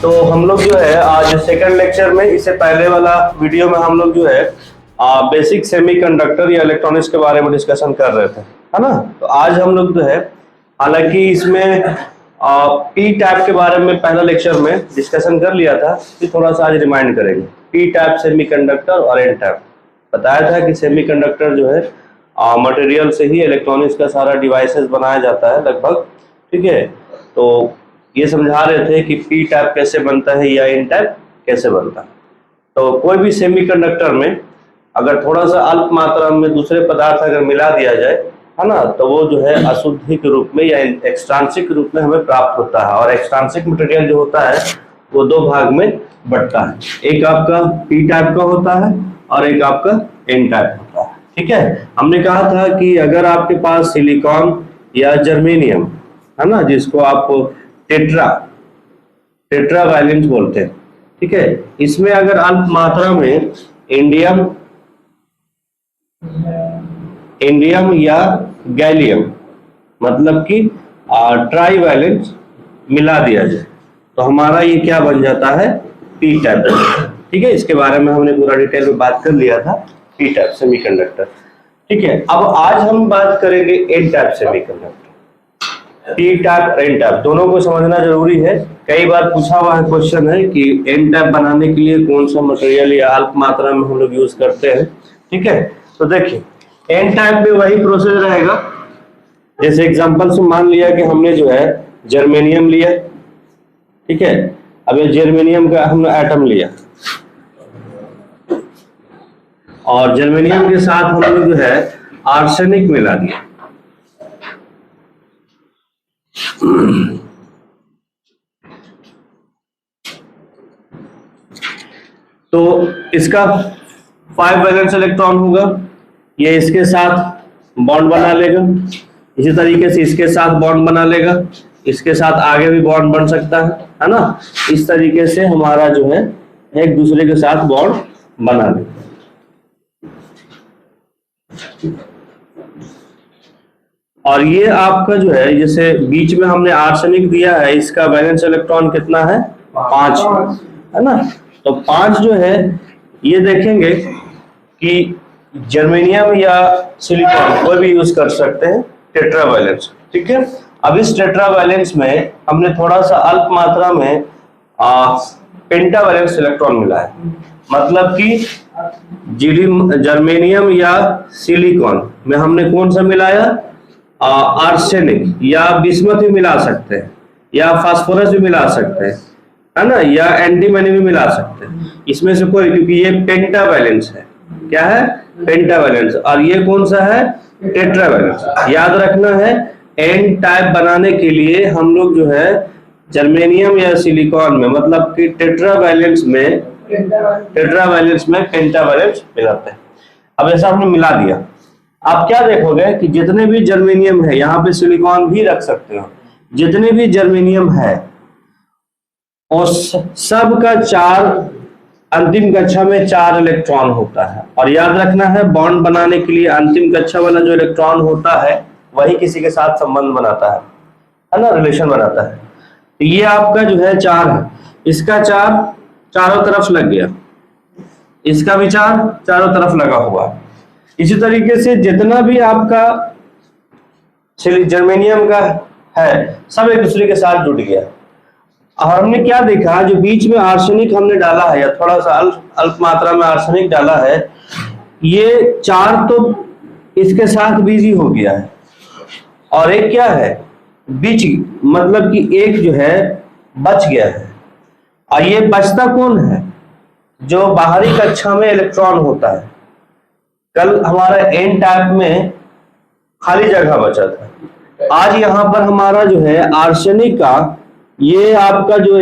तो हम लोग जो है आज सेकंड लेक्चर में, इससे पहले वाला वीडियो में हम लोग जो है बेसिक सेमीकंडक्टर या इलेक्ट्रॉनिक्स के बारे में डिस्कशन कर रहे थे, है ना। तो आज हम लोग जो है, हालांकि इसमें पी टाइप के बारे में पहला लेक्चर में डिस्कशन कर लिया था, कि थोड़ा सा आज रिमाइंड करेंगे। पी टाइप सेमीकंडक्टर और एन टाइप बताया था कि सेमीकंडक्टर जो है मटेरियल से ही इलेक्ट्रॉनिक्स का सारा डिवाइसेस बनाया जाता है लगभग, ठीक है। तो ये समझा रहे थे कि पी टाइप कैसे बनता है या एन टाइप कैसे बनता है। तो कोई भी सेमीकंडक्टर में अगर थोड़ा सा अल्प मात्रा में दूसरे पदार्थ अगर मिला दिया जाए, है ना, तो वो जो है अशुद्धि के रूप में या एक्सट्रांसिक रूप में हमें प्राप्त होता है। और एक्सट्रांसिक मटेरियल जो होता है वो दो भाग में बढ़ता है, एक आपका पी टाइप का होता है और एक आपका एन टाइप होता है, ठीक है। हमने कहा था कि अगर आपके पास सिलिकॉन या जर्मेनियम, है ना, जिसको आप टेट्रा वैलेंस बोलते हैं, ठीक है, इसमें अगर अल्प मात्रा में इंडियम या गैलियम मतलब कि ट्राई वैलेंस मिला दिया जाए तो हमारा ये क्या बन जाता है, पी टाइप, ठीक है। इसके बारे में हमने पूरा डिटेल में बात कर लिया था, पी टाइप सेमीकंडक्टर, ठीक है। अब आज हम बात करेंगे n type semiconductor. P type और एन टाइप दोनों को समझना जरूरी है। कई बार पूछा हुआ है क्वेश्चन है कि एन टाइप बनाने के लिए कौन सा मटेरियल या अल्प मात्रा में हम लोग यूज करते हैं, ठीक है। तो देखिए एन टाइप में वही प्रोसेस रहेगा। जैसे एग्जांपल से मान लिया कि हमने जो है जर्मेनियम लिया, ठीक है। अब ये जर्मेनियम का हमने एटम लिया और जर्मेनियम के साथ हम लोग जो है आर्सेनिक मिला दिया। तो इसका 5 वैलेंस इलेक्ट्रॉन होगा, ये इसके साथ बॉन्ड बना लेगा, इसी तरीके से इसके साथ बॉन्ड बना लेगा, इसके साथ आगे भी बॉन्ड बन सकता है ना। इस तरीके से हमारा जो है एक दूसरे के साथ बॉन्ड बना लेगा। और ये आपका जो है, जैसे बीच में हमने आर्सेनिक दिया है, इसका वैलेंस इलेक्ट्रॉन कितना है, 5 है ना। तो 5 जो है, ये देखेंगे कि जर्मेनियम या सिलिकॉन कोई भी यूज कर सकते हैं टेट्रा वैलेंस, ठीक है। अब इस टेट्रा वैलेंस में हमने थोड़ा सा अल्प मात्रा में पेंटा वैलेंस इलेक्ट्रॉन मिला है, मतलब कि जर्मेनियम या सिलिकॉन में हमने कौन सा मिलाया, आर्सेनिक या बिस्मथ भी मिला सकते हैं, या फास्फोरस भी मिला सकते हैं, है ना, या एंटीमनी भी मिला सकते हैं, इसमें से कोई, क्योंकि ये पेंटा वैलेंस है। क्या है, पेंटा वैलेंस। और ये कौन सा है, टेट्रा वैलेंस। याद रखना है, एन टाइप बनाने के लिए हम लोग जो है जर्मेनियम या सिलिकॉन में, मतलब कि टेट्रा वैलेंस में पेंटा वैलेंस मिलाते हैं। अब ऐसा हमने मिला दिया, आप क्या देखोगे कि जितने भी जर्मेनियम है, यहाँ पे सिलिकॉन भी रख सकते हो, जितने भी जर्मेनियम है और सब का 4 अंतिम कक्षा में 4 इलेक्ट्रॉन होता है। और याद रखना है, बॉन्ड बनाने के लिए अंतिम कक्षा वाला जो इलेक्ट्रॉन होता है वही किसी के साथ संबंध बनाता है ना, रिलेशन बनाता है। तो ये आपका जो है 4 है, इसका 4 चारों तरफ लग गया, इसका भी 4 चारों तरफ लगा हुआ है। इसी तरीके से जितना भी आपका जर्मेनियम का है सब एक दूसरे के साथ जुड़ गया। और हमने क्या देखा, जो बीच में आर्सेनिक हमने डाला है या थोड़ा सा अल्प मात्रा में आर्सेनिक डाला है, ये 4 तो इसके साथ बिजी हो गया है और एक क्या है बीच, मतलब कि एक जो है बच गया है। और ये बचता कौन है, जो बाहरी कक्षा में इलेक्ट्रॉन होता है। कल हमारा एन टाइप में खाली जगह बचा था, आज यहाँ पर हमारा जो है आर्सेनिक का, ये आपका जो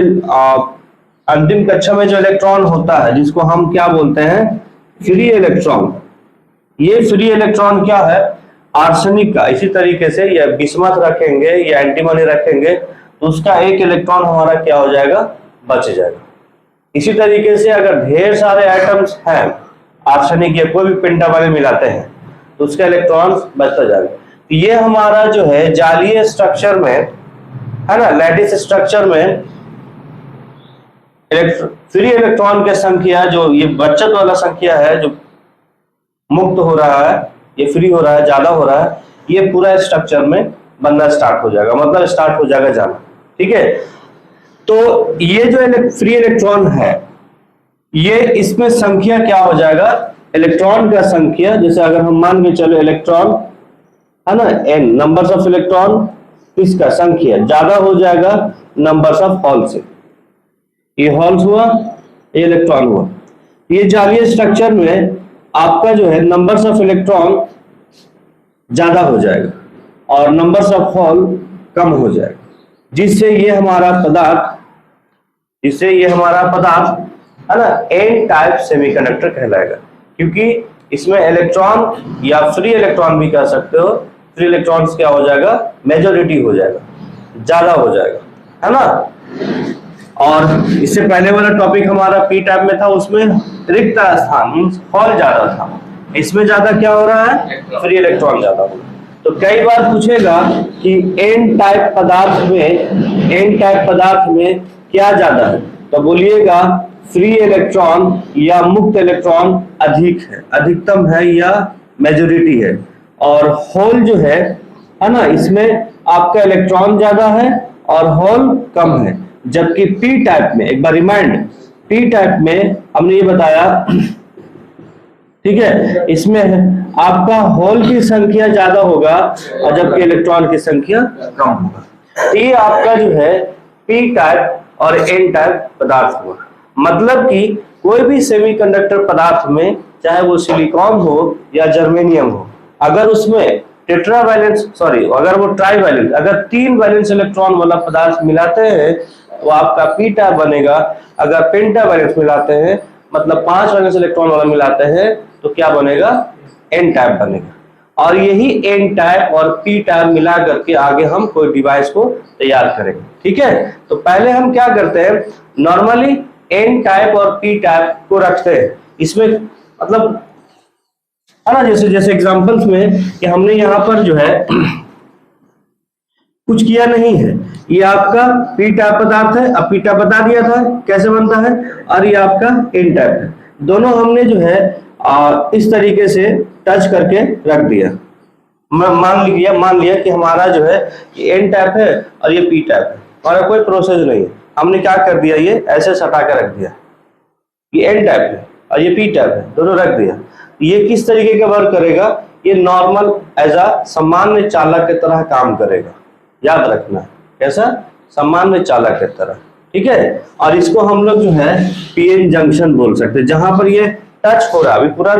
अंतिम कक्षा में जो इलेक्ट्रॉन होता है, जिसको हम क्या बोलते हैं, फ्री इलेक्ट्रॉन। ये फ्री इलेक्ट्रॉन क्या है, आर्सेनिक का। इसी तरीके से या बिस्मथ रखेंगे या एंटीमनी रखेंगे तो उसका एक इलेक्ट्रॉन हमारा क्या हो जाएगा, बच जाएगा। इसी तरीके से अगर ढेर सारे एटम्स हैं आर्सेनिक या कोई भी पेंटावैलेंस मिलाते हैं तो उसका इलेक्ट्रॉन बचता जाएगा। तो ये हमारा जो है जालीय स्ट्रक्चर में, है ना, लैटिस स्ट्रक्चर में फ्री इलेक्ट्रॉन की संख्या, जो ये बचत वाला संख्या है, जो मुक्त हो रहा है, ये फ्री हो रहा है, ज्यादा हो रहा है, ये पूरा स्ट्रक्चर में बनना स्टार्ट हो जाएगा, मतलब स्टार्ट हो जाएगा जाना। ठीक है, तो ये जो फ्री इलेक्ट्रॉन है, ये इसमें संख्या क्या हो जाएगा, इलेक्ट्रॉन का संख्या, जैसे अगर हम मान के चलो इलेक्ट्रॉन है ना, n नंबर्स ऑफ इलेक्ट्रॉन, इसका संख्या ज्यादा हो जाएगा नंबर्स ऑफ होल से। ये होल्स हुआ, ये इलेक्ट्रॉन हुआ। ये जालीय स्ट्रक्चर में आपका जो है नंबर्स ऑफ इलेक्ट्रॉन ज्यादा हो जाएगा और नंबर्स ऑफ होल कम हो जाएगा, जिससे ये हमारा पदार्थ है ना एन टाइप सेमीकंडक्टर कहलाएगा। क्योंकि इसमें इलेक्ट्रॉन या फ्री इलेक्ट्रॉन भी कह सकते हो, फ्री इलेक्ट्रॉन्स क्या हो जाएगा, मेजॉरिटी हो जाएगा, ज्यादा हो जाएगा, है ना। और इससे पहले वाला टॉपिक हमारा पी टाइप में था, उसमें रिक्त स्थान मींस होल ज्यादा था, इसमें ज्यादा क्या हो रहा है, फ्री इलेक्ट्रॉन ज्यादा हो रहा है। तो कई बार पूछेगा कि एन टाइप पदार्थ में क्या ज्यादा है, तो बोलिएगा फ्री इलेक्ट्रॉन या मुक्त इलेक्ट्रॉन अधिक है, अधिकतम है या मेजॉरिटी है। और होल जो है ना, इसमें आपका इलेक्ट्रॉन ज्यादा है और होल कम है। जबकि पी टाइप में, एक बार रिमाइंड, पी टाइप में हमने ये बताया, ठीक है, इसमें आपका होल की संख्या ज्यादा होगा और जबकि इलेक्ट्रॉन की संख्या कम होगा। ये आपका जो है पी टाइप और एन टाइप पदार्थ हुआ। मतलब कि कोई भी सेमीकंडक्टर पदार्थ में, चाहे वो सिलिकॉन हो या जर्मेनियम हो, अगर उसमें अगर वो ट्राईवैलेंट, अगर 3 वैलेंस इलेक्ट्रॉन वाला पदार्थ मिलाते हैं तो आपका पी टाइप बनेगा। अगर पेंटावैलेंस मिलाते हैं, मतलब 5 वैलेंस इलेक्ट्रॉन वाला मिलाते हैं, तो क्या बनेगा, एन टाइप बनेगा। और यही एन टाइप और पी टाइप मिला करके आगे हम कोई डिवाइस को तैयार करेंगे। ठीक है, तो पहले हम क्या करते हैं, नॉर्मली एन टाइप और पी टाइप को रखते हैं। इसमें मतलब है ना, जैसे एग्जांपल्स में कि हमने यहाँ पर जो है कुछ किया नहीं है, ये आपका पी टाइप पदार्थ है, अब पी टाइप बता दिया था कैसे बनता है, और ये आपका एन टाइप है। दोनों हमने जो है इस तरीके से टच करके रख दिया। मान लिया कि हमारा जो है ये एन टाइप है और ये पी टाइप है, हमारा कोई प्रोसेस नहीं है। हमने क्या कर दिया, ये ऐसे सटा कर रख दिया, ये एन टाइप है और ये पी टाइप है, दोनों रख दिया। ये किस तरीके का वर्क करेगा, ये नॉर्मल एज अ सामान्य चालक की तरह काम करेगा। याद रखना, कैसा, सामान्य चालक की तरह। ठीक है, और इसको हम लोग जो है पीएन जंक्शन बोल सकते हैं। जहां पर ये टच हो रहा है, अभी पूरा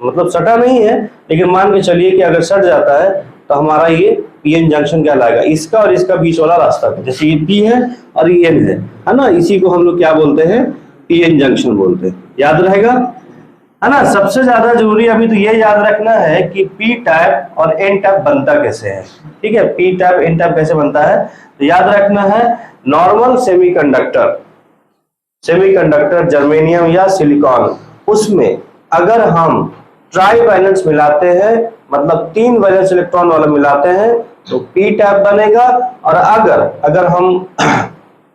मतलब सटा नहीं है, लेकिन मान के चलिए कि अगर सट जाता है तो हमारा ये पीएन जंक्शन कहलाएगा। इसका और इसका बीच वाला रास्ता, जैसे ये पी है और ये एन है ना, इसी को हम लोग क्या बोलते हैं, पीएन जंक्शन बोलते हैं। याद रहेगा, है ना। सबसे ज्यादा जरूरी अभी तो ये याद रखना है कि पी टाइप और एन टाइप बनता कैसे है। ठीक है, पी टाइप एन टाइप कैसे बनता है, तो याद रखना है, नॉर्मल सेमीकंडक्टर जर्मेनियम या सिलिकॉन, उसमें अगर हम ट्राई वैलेंस मिलाते हैं, मतलब 3 वैलेंस इलेक्ट्रॉन वाला मिलाते हैं, तो पी टाइप बनेगा। और अगर हम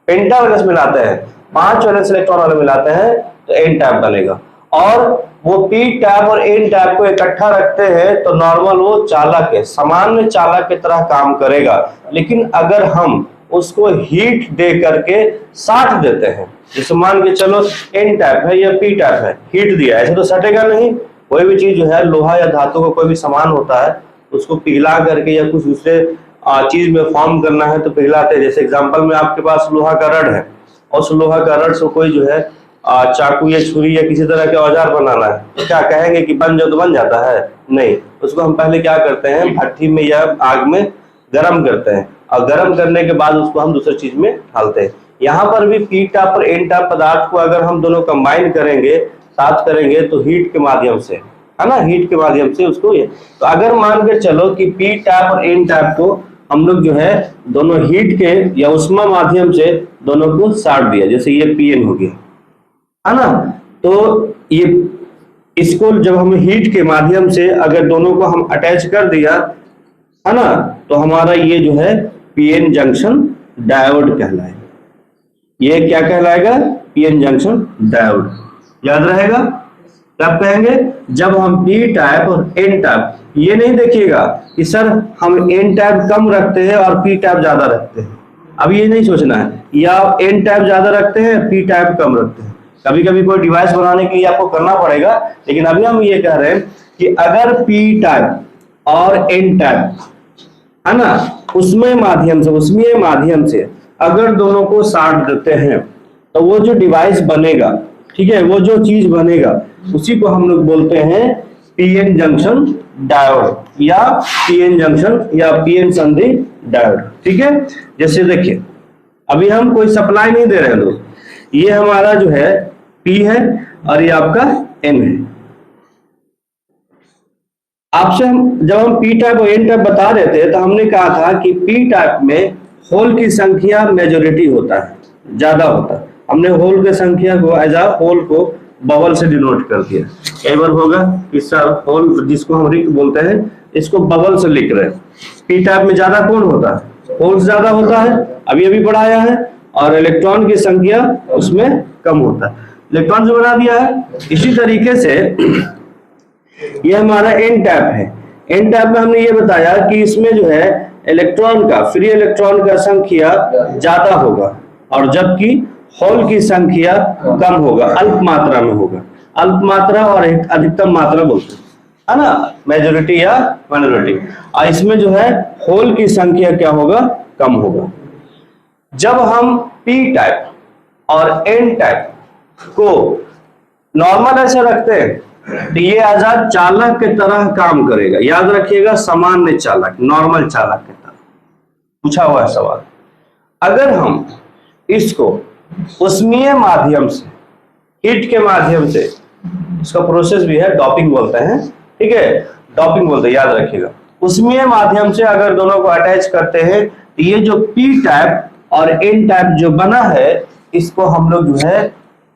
पेंटा वैलेंस मिलाते हैं, 5 वैलेंस इलेक्ट्रॉन वाला मिलाते हैं, तो एन टाइप बनेगा। और वो पी टाइप और एन टाइप को इकट्ठा रखते हैं तो नॉर्मल वो चालक है, सामान्य चालक की तरह काम करेगा। लेकिन अगर हम उसको हीट दे करके साट देते हैं, जैसे मान के चलो एन टाइप है या पी टाइप है, हीट दिया, ऐसे तो सटेगा नहीं। कोई भी चीज जो है, लोहा या धातु का कोई भी सामान होता है, उसको पिघला करके या कुछ दूसरे चीज में फॉर्म करना है तो पिघलाते हैं। जैसे एग्जांपल में आपके पास लोहा का रड है, और उस लोहा का रड से कोई जो है चाकू या छुरी या किसी तरह के औजार बनाना है, तो क्या कहेंगे कि बन जाओ तो बन जाता है? नहीं, उसको हम पहले क्या करते हैं, भट्ठी में या आग में गर्म करते हैं, और गर्म करने के बाद उसको हम दूसरी चीज में डालते हैं। यहाँ पर भी पी टाइप और एन टाइप पदार्थ को अगर हम दोनों कंबाइन करेंगे, साथ करेंगे, तो हीट के माध्यम से, है ना, हीट के माध्यम से उसको तो अगर मान के चलो कि पी टाइप और एन टाइप को हम लोग जो है दोनों हीट के या उष्मा माध्यम से दोनों को साट दिया, जैसे ये पीएन हो गया, है ना। तो ये इसको जब हम हीट के माध्यम से अगर दोनों को हम अटैच कर दिया, है ना, तो हमारा ये जो है पीएन जंक्शन डायोड कहलाएगा। ये क्या कहलाएगा, पीएन जंक्शन डायोड। याद रहेगा? तब कहेंगे जब हम पी टाइप और एन टाइप, ये नहीं देखिएगा कि सर हम एन टाइप कम रखते हैं और पी टाइप ज्यादा रखते हैं, अब ये नहीं सोचना है, या एन टाइप ज्यादा रखते हैं पी टाइप कम रखते हैं। कभी कभी कोई डिवाइस बनाने के लिए आपको करना पड़ेगा, लेकिन अभी हम ये कह रहे हैं कि अगर पी टाइप और एन टाइप है ना, उसमें माध्यम से अगर दोनों को साट देते हैं तो वो जो डिवाइस बनेगा, ठीक है, वो जो चीज बनेगा उसी को हम लोग बोलते हैं पीएन जंक्शन डायोड या पीएन जंक्शन या पीएन संधि डायोड। ठीक है, जैसे देखिए अभी हम कोई सप्लाई नहीं दे रहे लोग, ये हमारा जो है पी है और ये आपका एन है। आपसे जब हम पी टाइप और एन टाइप बता रहे थे तो हमने कहा था कि पी टाइप में होल की संख्या मेजोरिटी होता है, ज्यादा होता है। हमने होल की संख्या को एज अ होल को बबल से डिनोट कर दिया। कई बार होगा कि सर होल जिसको हम रिक्त बोलते हैं इसको बबल से लिख रहे हैं। पी टाइप में ज्यादा कौन होता है? होल्स ज्यादा होता है, अभी पढ़ाया है, और इलेक्ट्रॉन की संख्या उसमें कम होता है। इलेक्ट्रॉन जो बना दिया है। इसी तरीके से ये हमारा एन टाइप है। एन टाइप में हमने ये बताया कि इसमें जो है इलेक्ट्रॉन का, फ्री इलेक्ट्रॉन का संख्या ज्यादा होगा और जबकि होल की संख्या कम होगा, अल्प मात्रा में होगा। अल्प मात्रा और अधिकतम मात्रा बोलते हैं, है ना, मेजोरिटी या माइनॉरिटी। और इसमें जो है होल की संख्या क्या होगा? कम होगा। जब हम पी टाइप और एन टाइप को नॉर्मल ऐसे रखते हैं तो ये आजाद चालक की तरह काम करेगा। याद रखिएगा, सामान्य चालक, नॉर्मल चालक की तरह पूछा हुआ है सवाल। अगर हम इसको उष्मीय माध्यम से, हीट के माध्यम से, इसका प्रोसेस भी है डॉपिंग बोलते हैं, ठीक है, डॉपिंग बोलते हैं, याद रखिएगा। उष्मीय माध्यम से अगर दोनों को अटैच करते हैं तो ये जो पी टाइप और एन टाइप जो बना है इसको हम लोग जो है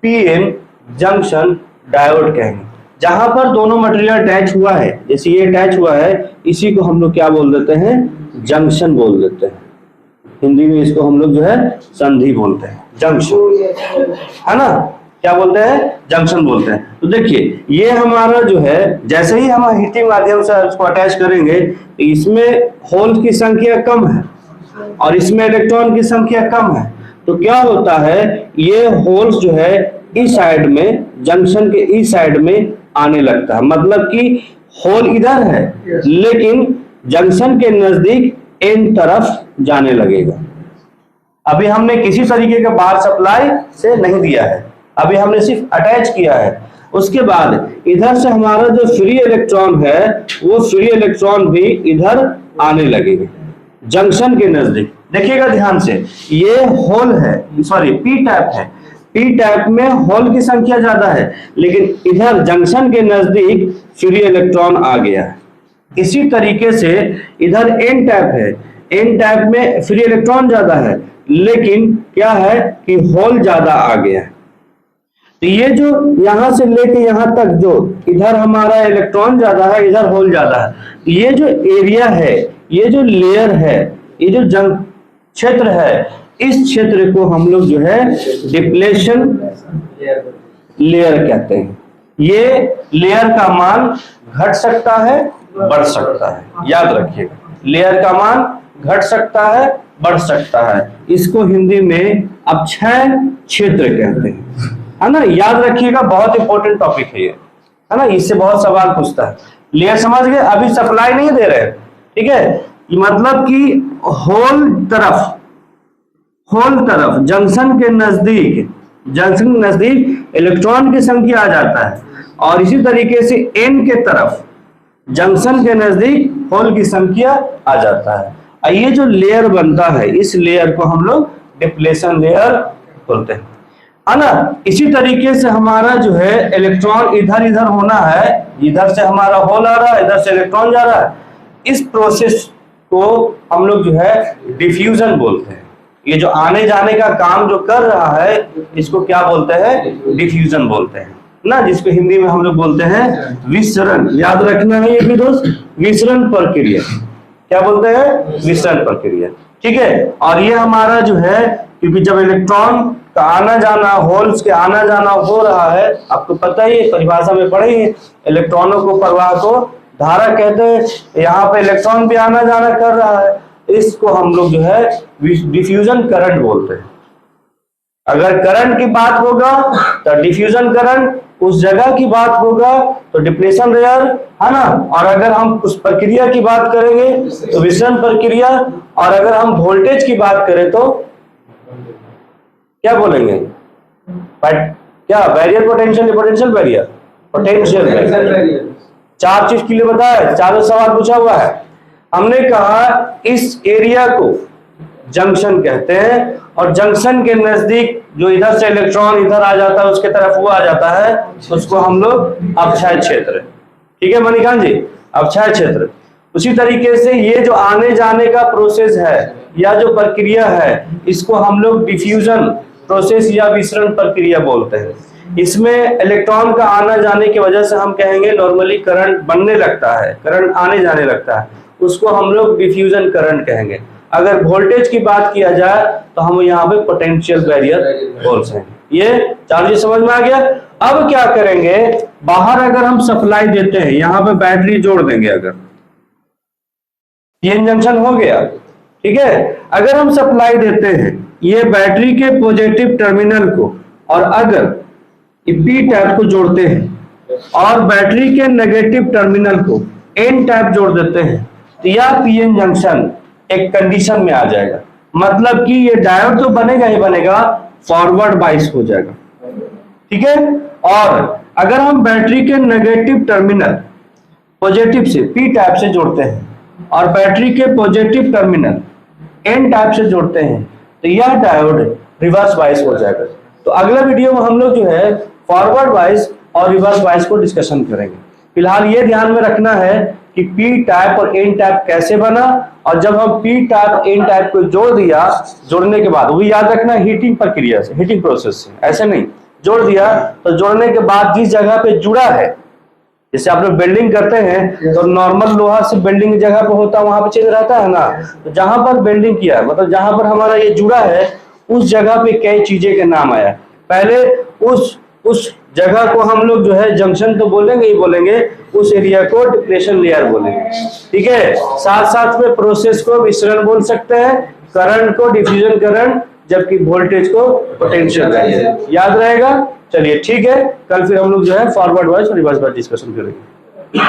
पीएन जंक्शन डायोड कहेंगे। जहां पर दोनों मटेरियल अटैच हुआ है, जैसे ये अटैच हुआ है, इसी को हम लोग क्या बोल देते हैं? जंक्शन बोल देते हैं। हिंदी में इसको हम लोग जो है संधि बोलते हैं, जंक्शन, है ना, क्या बोलते हैं? जंक्शन बोलते हैं। तो देखिए ये हमारा जो है, जैसे ही हम हीटिंग माध्यम से इसको अटैच करेंगे तो इसमें होल की संख्या कम है और इसमें इलेक्ट्रॉन की संख्या कम है। तो क्या होता है, ये होल्स जो है इस साइड में, जंक्शन के इस साइड में आने लगता है। मतलब कि होल इधर है लेकिन जंक्शन के नजदीक एन तरफ जाने लगेगा। अभी हमने किसी तरीके का पावर सप्लाई से नहीं दिया है, अभी हमने सिर्फ अटैच किया है। उसके बाद इधर से हमारा जो फ्री इलेक्ट्रॉन है वो फ्री इलेक्ट्रॉन भी इधर आने लगेगा जंक्शन के नजदीक। देखिएगा ध्यान से, ये होल है, सॉरी पी टाइप है। पी टाइप में होल की संख्या ज्यादा है लेकिन इधर जंक्शन के नजदीक फ्री इलेक्ट्रॉन आ गया है। इसी तरीके से इधर एन टाइप है, एन टाइप में फ्री इलेक्ट्रॉन ज्यादा है लेकिन क्या है कि होल ज्यादा आ गया है। तो ये जो यहां से लेके यहां तक जो इधर हमारा इलेक्ट्रॉन ज्यादा है, इधर होल ज्यादा है, ये जो एरिया है, ये जो लेयर है, ये जो क्षेत्र है, इस क्षेत्र को हम लोग जो है डिप्लेशन लेयर कहते हैं। ये लेयर का मान घट सकता है, बढ़ सकता है, याद रखिएगा। लेयर का मान घट सकता है, बढ़ सकता है। इसको हिंदी में अपक्षय क्षेत्र कहते हैं, है ना, याद रखिएगा। बहुत इंपॉर्टेंट टॉपिक है ये, है ना, इससे बहुत सवाल पूछता है। लेयर समझ गए? अभी सप्लाई नहीं दे रहे, ठीक है, मतलब कि होल तरफ जंक्शन के नजदीक इलेक्ट्रॉन की संख्या आ जाता है और इसी तरीके से एन के तरफ जंक्शन के नजदीक होल की संख्या आ जाता है। ये जो लेयर बनता है, इस लेयर को हम लोग डिप्लेशन लेयर बोलते हैं, है ना। इसी तरीके से हमारा जो है इलेक्ट्रॉन इधर होना है, इधर से हमारा होल आ रहा है, इधर से इलेक्ट्रॉन जा रहा है। इस प्रोसेस को हम लोग जो है डिफ्यूजन बोलते हैं। ये जो आने जाने का काम जो कर रहा है इसको क्या बोलते हैं? डिफ्यूजन बोलते हैं ना, जिसको हिंदी में हम लोग बोलते हैं विसरण। याद रखना है ये भी दोस्त, विसरण प्रक्रिया। क्या बोलते हैं? विसरण प्रक्रिया, ठीक है। और ये हमारा जो है, क्योंकि जब इलेक्ट्रॉन का आना जाना, होल्स के आना जाना हो रहा है, आपको पता ही है, परिभाषा में पढ़े ही, इलेक्ट्रॉनों को, प्रवाह को धारा कहते हैं। यहाँ पे इलेक्ट्रॉन भी आना जाना कर रहा है, इसको हम लोग जो है डिफ्यूजन करंट बोलते हैं। अगर करंट की बात होगा तो डिफ्यूजन करंट, उस जगह की बात होगा तो डिप्लेशन रेयर, है ना। और अगर हम उस प्रक्रिया की बात करेंगे तो विसरण प्रक्रिया, और अगर हम वोल्टेज की बात करें तो क्या बोलेंगे? क्या barrier potential, potential barrier, potential barrier. चार चीज के लिए बताया, चारों सवाल पूछा हुआ है। हमने कहा इस एरिया को जंक्शन कहते हैं, और जंक्शन के नजदीक जो इधर से इलेक्ट्रॉन इधर आ जाता है, उसके तरफ वो आ जाता है, उसको हम लोग अक्षय क्षेत्र, ठीक है मणिकांत जी, अक्षय क्षेत्र। उसी तरीके से ये जो आने जाने का प्रोसेस है या जो प्रक्रिया है, इसको हम लोग डिफ्यूजन प्रोसेस या विसरण प्रक्रिया बोलते हैं। इसमें इलेक्ट्रॉन का आना जाने की वजह से हम कहेंगे नॉर्मली करंट बनने लगता है, करंट आने जाने लगता है, उसको हम लोग डिफ्यूजन करंट कहेंगे। अगर वोल्टेज की बात किया जाए तो हम यहाँ पे पोटेंशियल बैरियर बोल सकते हैं। ये चार्ज समझ में आ गया। अब क्या करेंगे, बाहर अगर हम सप्लाई देते हैं, यहाँ पे बैटरी जोड़ देंगे, अगर पीएन जंक्शन हो गया, ठीक है। अगर हम सप्लाई देते हैं ये बैटरी के पॉजिटिव टर्मिनल को, और अगर पी टाइप को जोड़ते हैं और बैटरी के नेगेटिव टर्मिनल को एन टाइप जोड़ देते हैं, तो यह पीएन जंक्शन एक कंडीशन में आ जाएगा। मतलब कि ये डायोड तो बनेगा ही बनेगा, फॉरवर्ड बाइस हो जाएगा, ठीक है। और अगर हम बैटरी के नेगेटिव टर्मिनल पॉजिटिव से पी टाइप से जोड़ते हैं और बैटरी के पॉजिटिव टर्मिनल एन टाइप से जोड़ते हैं, तो यह डायोड रिवर्स बाइस हो जाएगा। तो अगला वीडियो में हम लोग जो है फॉरवर्ड बाइस और रिवर्स बाइस को डिस्कशन करेंगे। फिलहाल ये ध्यान में रखना है कि पी टाइप और एन टाइप कैसे बना, और जब हम पी टाइप एन टाइप को जोड़ दिया, जोड़ने के बाद वो याद रखना हीटिंग प्रक्रिया से, हीटिंग प्रोसेस से, ऐसे नहीं, जोड़ दिया तो जोड़ने के बाद जिस जगह पे जुड़ा है, जैसे आप लोग बिल्डिंग करते हैं तो नॉर्मल लोहा से बिल्डिंग की जगह पे होता है, वहां पे चेंज रहता है ना। तो जहां पर बिल्डिंग किया, मतलब जहां पर हमारा ये जुड़ा है, उस जगह पे कई चीजें के नाम आया। पहले उस जगह को हम लोग जो है जंक्शन तो बोलेंगे ही बोलेंगे, उस एरिया को डिप्लेशन लेयर बोलेंगे, ठीक है। साथ साथ में प्रोसेस को विसरण बोल सकते हैं, करंट को डिफ्यूजन करंट, जबकि वोल्टेज को पोटेंशियल करंट, याद रहेगा। चलिए ठीक है, कल फिर हम लोग जो है फॉरवर्ड वाइज और रिवर्स वाइज डिस्कशन करेंगे।